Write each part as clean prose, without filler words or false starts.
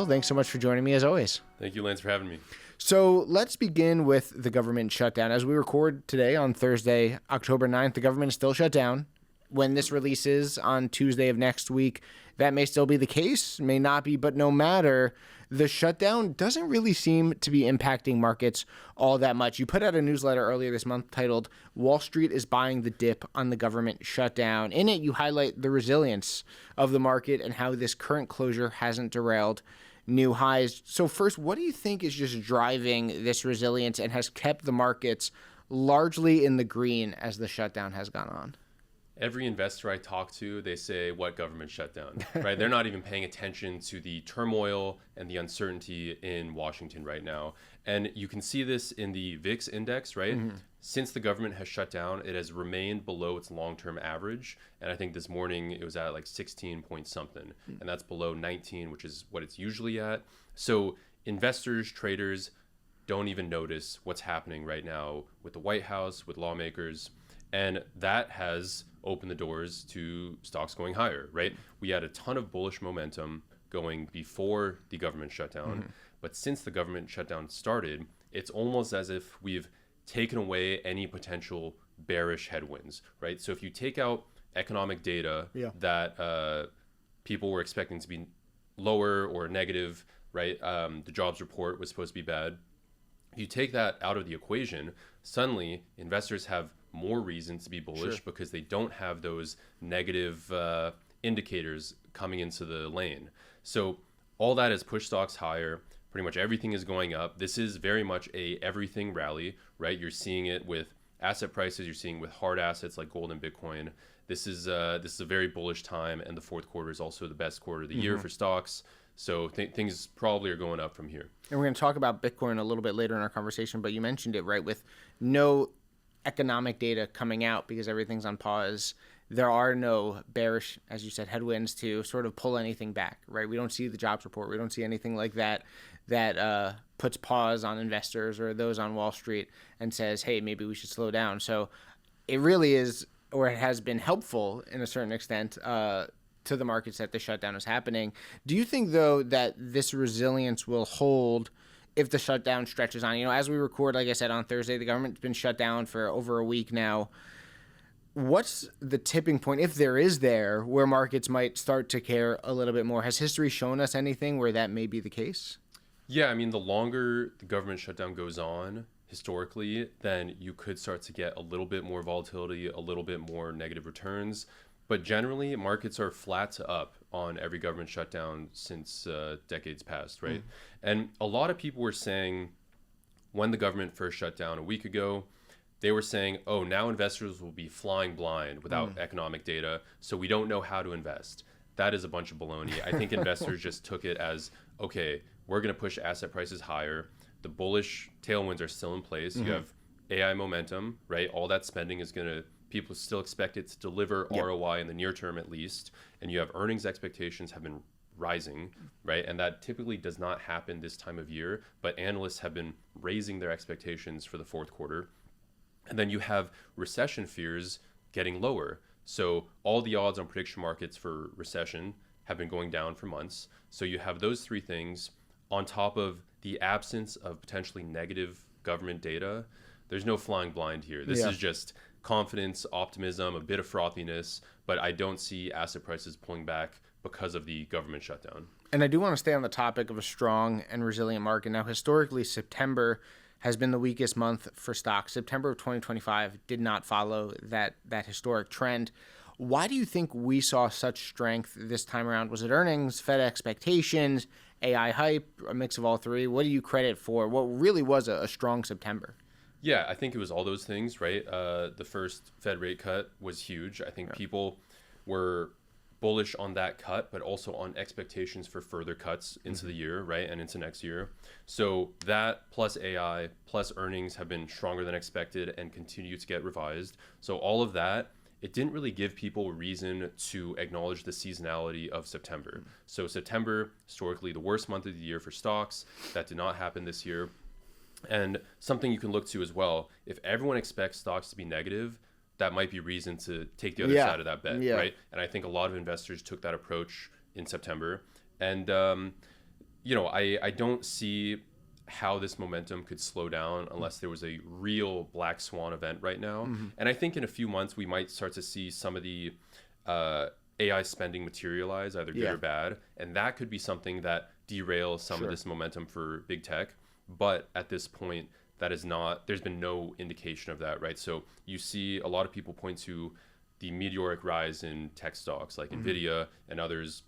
Will, thanks so much for joining me as always. Thank you, Lance, for having me. So let's begin with the government shutdown. As we record today on Thursday, October 9th, the government is still shut down. When this releases on Tuesday of next week, that may still be the case, may not be, but no matter, the shutdown doesn't really seem to be impacting markets all that much. You put out a newsletter earlier this month titled Wall Street is Buying the Dip on the Government Shutdown. In it, you highlight the resilience of the market and how this current closure hasn't derailed new highs. So first, what do you think is just driving this resilience and has kept the markets largely in the green as the shutdown has gone on? Every investor I talk to, they say, what government shutdown, right? They're not even paying attention to the turmoil and the uncertainty in Washington right now. And you can see this in the VIX index, right? Mm-hmm. Since the government has shut down, it has remained below its long-term average. And I think this morning it was at like 16 point something. Mm-hmm. And that's below 19, which is what it's usually at. So investors, traders don't even notice what's happening right now with the White House, with lawmakers. And that has opened the doors to stocks going higher, right? We had a ton of bullish momentum going before the government shutdown. Mm-hmm. But since the government shutdown started, it's almost as if we've taken away any potential bearish headwinds, right? So if you take out economic data that people were expecting to be lower or negative, right? The jobs report was supposed to be bad. If you take that out of the equation, suddenly investors have more reasons to be bullish because they don't have those negative indicators coming into the lane. So all that has pushed stocks higher. Pretty much everything is going up. This is very much a everything rally, right? You're seeing it with asset prices. You're seeing it with hard assets like gold and Bitcoin. This is a very bullish time, and the fourth quarter is also the best quarter of the year for stocks. So things probably are going up from here. And we're going to talk about Bitcoin a little bit later in our conversation, but you mentioned it, right? With no economic data coming out because everything's on pause, there are no bearish, as you said, headwinds to sort of pull anything back, right? We don't see the jobs report. We don't see anything like that puts pause on investors or those on Wall Street and says, hey, maybe we should slow down. So it really is, or it has been helpful in a certain extent to the markets that the shutdown is happening. Do you think, though, that this resilience will hold if the shutdown stretches on? You know, as we record, like I said, on Thursday, the government's been shut down for over a week now. What's the tipping point, if there is there, where markets might start to care a little bit more? Has history shown us anything where that may be the case? Yeah, I mean, the longer the government shutdown goes on, historically, then you could start to get a little bit more volatility, a little bit more negative returns. But generally, markets are flat to up on every government shutdown since decades past, right? And a lot of people were saying when the government first shut down a week ago, they were saying, oh, now investors will be flying blind without economic data, so we don't know how to invest. That is a bunch of baloney. I think investors just took it as, okay, we're going to push asset prices higher. The bullish tailwinds are still in place. You have AI momentum, right? All that spending is going to, people still expect it to deliver ROI in the near term at least. And you have earnings expectations have been rising, right? And that typically does not happen this time of year, but analysts have been raising their expectations for the fourth quarter. And then you have recession fears getting lower. So all the odds on prediction markets for recession have been going down for months. So you have those three things on top of the absence of potentially negative government data. There's no flying blind here. This is just confidence, optimism, a bit of frothiness, but I don't see asset prices pulling back because of the government shutdown. And I do want to stay on the topic of a strong and resilient market. Now, historically, September has been the weakest month for stocks. September of 2025 did not follow that historic trend. Why do you think we saw such strength this time around? Was it earnings, Fed expectations, AI hype, a mix of all three? What do you credit for what really was a strong September? Yeah, I think it was all those things, right? The first Fed rate cut was huge. I think people were bullish on that cut, but also on expectations for further cuts into the year, right? And into next year. So that plus AI plus earnings have been stronger than expected and continue to get revised. So all of that, it didn't really give people a reason to acknowledge the seasonality of September. So September, historically the worst month of the year for stocks. That did not happen this year. And something you can look to as well, if everyone expects stocks to be negative, that might be reason to take the other side of that bet, right? And I think a lot of investors took that approach in September. And, I don't see how this momentum could slow down unless there was a real black swan event right now. And I think in a few months we might start to see some of the AI spending materialize, either good or bad, and that could be something that derails some of this momentum for big tech. But at this point, that is not. There's been no indication of that, right? So you see a lot of people point to the meteoric rise in tech stocks like Nvidia and others,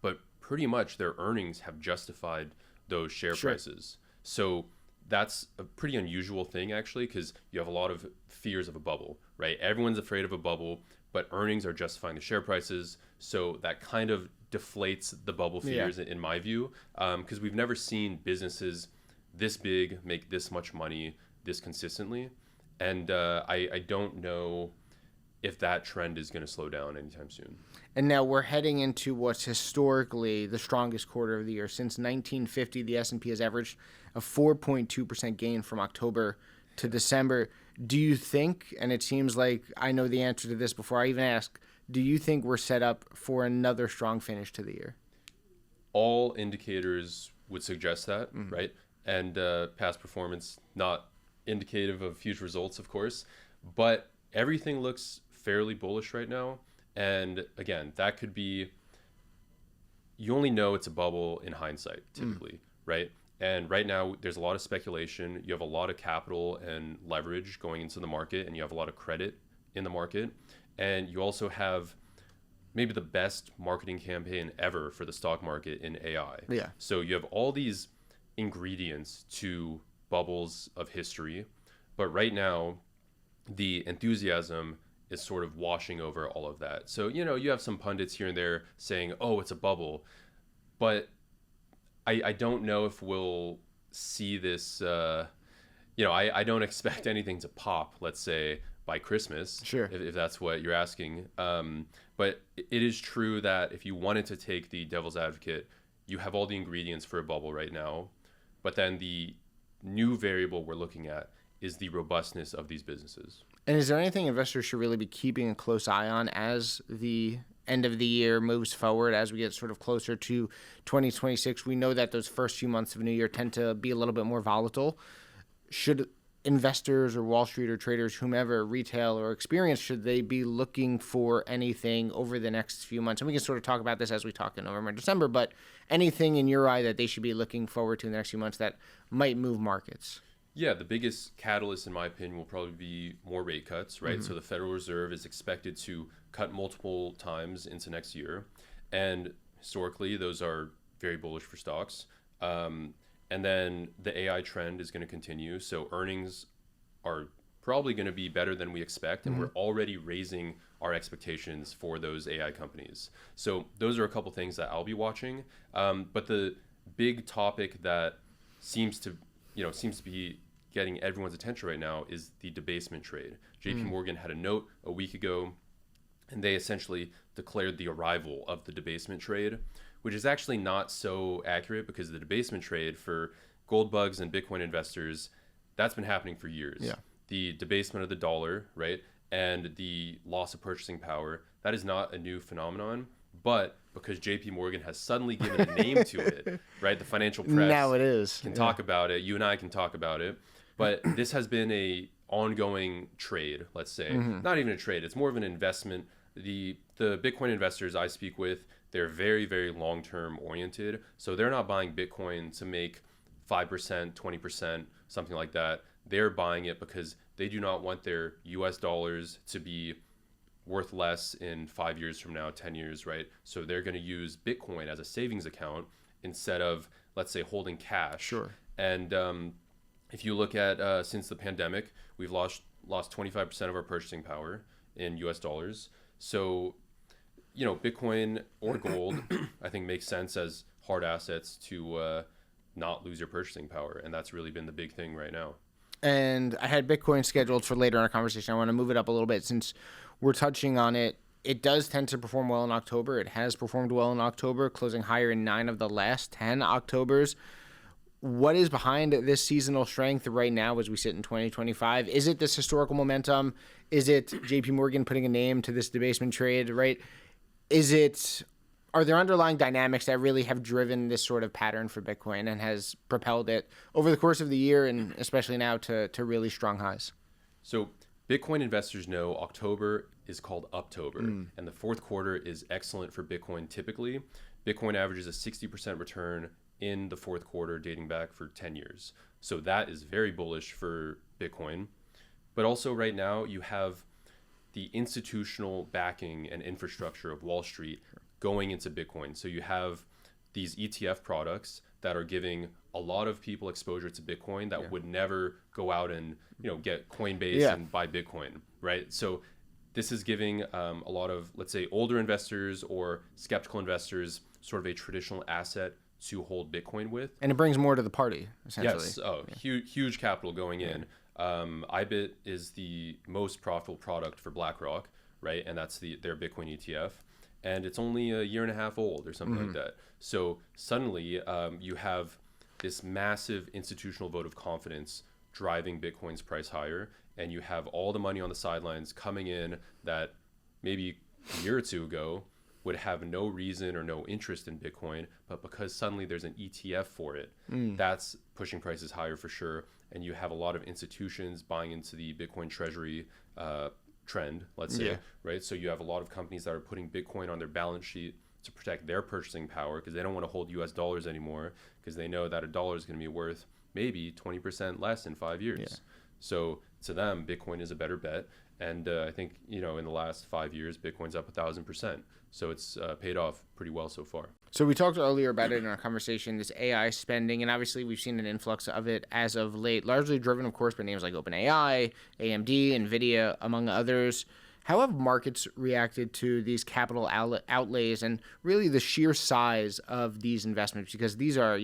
but pretty much their earnings have justified those share prices. So that's a pretty unusual thing, actually, because you have a lot of fears of a bubble, right? Everyone's afraid of a bubble, but earnings are justifying the share prices. So that kind of deflates the bubble fears, in my view, because we've never seen businesses this big make this much money this consistently. And I don't know if that trend is going to slow down anytime soon. And now we're heading into what's historically the strongest quarter of the year. Since 1950, the S&P has averaged a 4.2% gain from October to December. Do you think, and it seems like I know the answer to this before I even ask, do you think we're set up for another strong finish to the year? All indicators would suggest that, right? And past performance, not indicative of future results, of course. But everything looks fairly bullish right now. And again, that could be, you only know it's a bubble in hindsight, typically, right? And right now, there's a lot of speculation. You have a lot of capital and leverage going into the market, and you have a lot of credit in the market. And you also have maybe the best marketing campaign ever for the stock market in AI. Yeah. So you have all these ingredients to bubbles of history. But right now, the enthusiasm is sort of washing over all of that. So, you have some pundits here and there saying, oh, it's a bubble. But I don't know if we'll see this, I don't expect anything to pop, let's say, by Christmas, sure, if that's what you're asking. But it is true that if you wanted to take the devil's advocate, you have all the ingredients for a bubble right now. But then the new variable we're looking at is the robustness of these businesses. And is there anything investors should really be keeping a close eye on as the end of the year moves forward, as we get sort of closer to 2026? We know that those first few months of a new year tend to be a little bit more volatile. Should investors or Wall Street or traders, whomever, retail or experience, should they be looking for anything over the next few months? And we can sort of talk about this as we talk in November and December, but anything in your eye that they should be looking forward to in the next few months that might move markets? Yeah, the biggest catalyst, in my opinion, will probably be more rate cuts, right? So the Federal Reserve is expected to cut multiple times into next year. And historically, those are very bullish for stocks. And then the AI trend is going to continue. So earnings are probably going to be better than we expect. And we're already raising our expectations for those AI companies. So those are a couple things that I'll be watching. But the big topic that seems to be getting everyone's attention right now is the debasement trade. JP Morgan had a note a week ago, and they essentially declared the arrival of the debasement trade, which is actually not so accurate, because the debasement trade for gold bugs and Bitcoin investors, that's been happening for years. Yeah. The debasement of the dollar, right, and the loss of purchasing power, that is not a new phenomenon. But because JP Morgan has suddenly given a name to it, right? The financial press now it is. can talk about it. You and I can talk about it. But this has been a ongoing trade, let's say. Not even a trade. It's more of an investment. The Bitcoin investors I speak with, they're very, very long-term oriented. So they're not buying Bitcoin to make 5%, 20%, something like that. They're buying it because they do not want their US dollars to be worth less in 5 years from now, 10 years, right? So they're going to use Bitcoin as a savings account instead of, let's say, holding cash. Sure. And if you look at since the pandemic, we've lost 25% of our purchasing power in US dollars. So, Bitcoin or gold, I think, makes sense as hard assets to not lose your purchasing power. And that's really been the big thing right now. And I had Bitcoin scheduled for later in our conversation. I want to move it up a little bit since we're touching on it. It does tend to perform well in October. It has performed well in October, closing higher in 9 of the last 10 Octobers. What is behind this seasonal strength right now as we sit in 2025? Is it this historical momentum? Is it JP Morgan putting a name to this debasement trade, right? Is it are there underlying dynamics that really have driven this sort of pattern for Bitcoin and has propelled it over the course of the year and especially now to really strong highs? So Bitcoin investors know October is called Uptober, and the fourth quarter is excellent for Bitcoin typically. Bitcoin averages a 60% return in the fourth quarter dating back for 10 years. So that is very bullish for Bitcoin. But also right now you have the institutional backing and infrastructure of Wall Street going into Bitcoin. So you have these ETF products that are giving a lot of people exposure to Bitcoin that would never go out and get Coinbase and buy Bitcoin, right? So this is giving a lot of, let's say, older investors or skeptical investors sort of a traditional asset to hold Bitcoin with. And it brings more to the party, essentially. Yes, huge capital going in. IBIT is the most profitable product for BlackRock, right? And that's their Bitcoin ETF. And it's only a year and a half old or something like that. So suddenly you have this massive institutional vote of confidence driving Bitcoin's price higher. And you have all the money on the sidelines coming in that maybe a year or two ago would have no reason or no interest in Bitcoin, but because suddenly there's an ETF for it, that's pushing prices higher for sure. And you have a lot of institutions buying into the Bitcoin treasury trend, let's say, right? So you have a lot of companies that are putting Bitcoin on their balance sheet to protect their purchasing power because they don't want to hold US dollars anymore because they know that a dollar is going to be worth maybe 20% less in 5 years. Yeah. So to them, Bitcoin is a better bet. And I think, in the last 5 years, Bitcoin's up 1,000%. So it's paid off pretty well so far. So we talked earlier about it in our conversation, this AI spending, and obviously we've seen an influx of it as of late, largely driven, of course, by names like OpenAI, AMD, NVIDIA, among others. How have markets reacted to these capital outlays and really the sheer size of these investments? Because these are,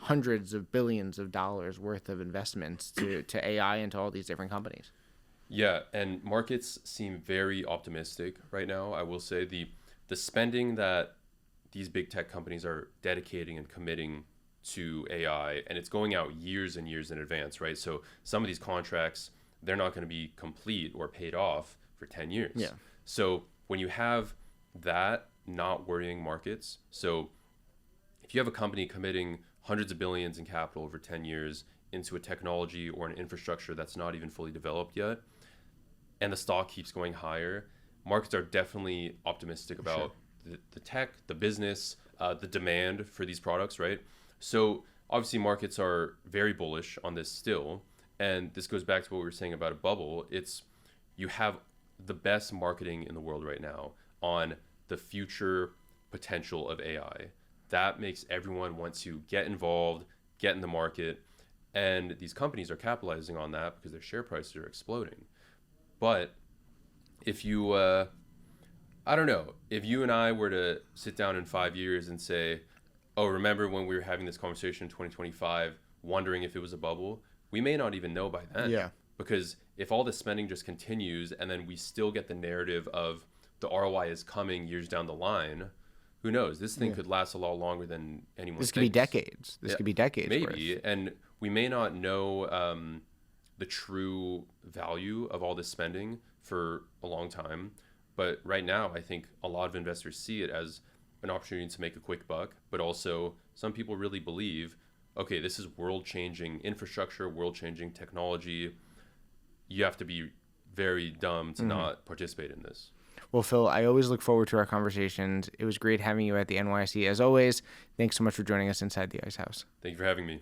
hundreds of billions of dollars worth of investments to AI and to all these different companies. Yeah, and markets seem very optimistic right now. I will say the spending that these big tech companies are dedicating and committing to AI, and it's going out years and years in advance, right? So some of these contracts, they're not going to be complete or paid off for 10 years. Yeah. So when you have that not worrying markets, so if you have a company committing hundreds of billions in capital over 10 years into a technology or an infrastructure that's not even fully developed yet, and the stock keeps going higher, markets are definitely optimistic about the tech, the business, the demand for these products, right? So obviously markets are very bullish on this still. And this goes back to what we were saying about a bubble. You have the best marketing in the world right now on the future potential of AI. That makes everyone want to get involved, get in the market. And these companies are capitalizing on that because their share prices are exploding. But if you, I don't know, if you and I were to sit down in 5 years and say, oh, remember when we were having this conversation in 2025, wondering if it was a bubble, we may not even know by then. Yeah. Because if all this spending just continues and then we still get the narrative of the ROI is coming years down the line, who knows? This thing could last a lot longer than anyone This could be decades. This could be decades maybe. worth. And we may not know the true value of all this spending for a long time. But right now, I think a lot of investors see it as an opportunity to make a quick buck. But also, some people really believe, okay, this is world-changing infrastructure, world-changing technology. You have to be very dumb to not participate in this. Well, Phil, I always look forward to our conversations. It was great having you at the NYC. As always, thanks so much for joining us inside the Ice House. Thank you for having me.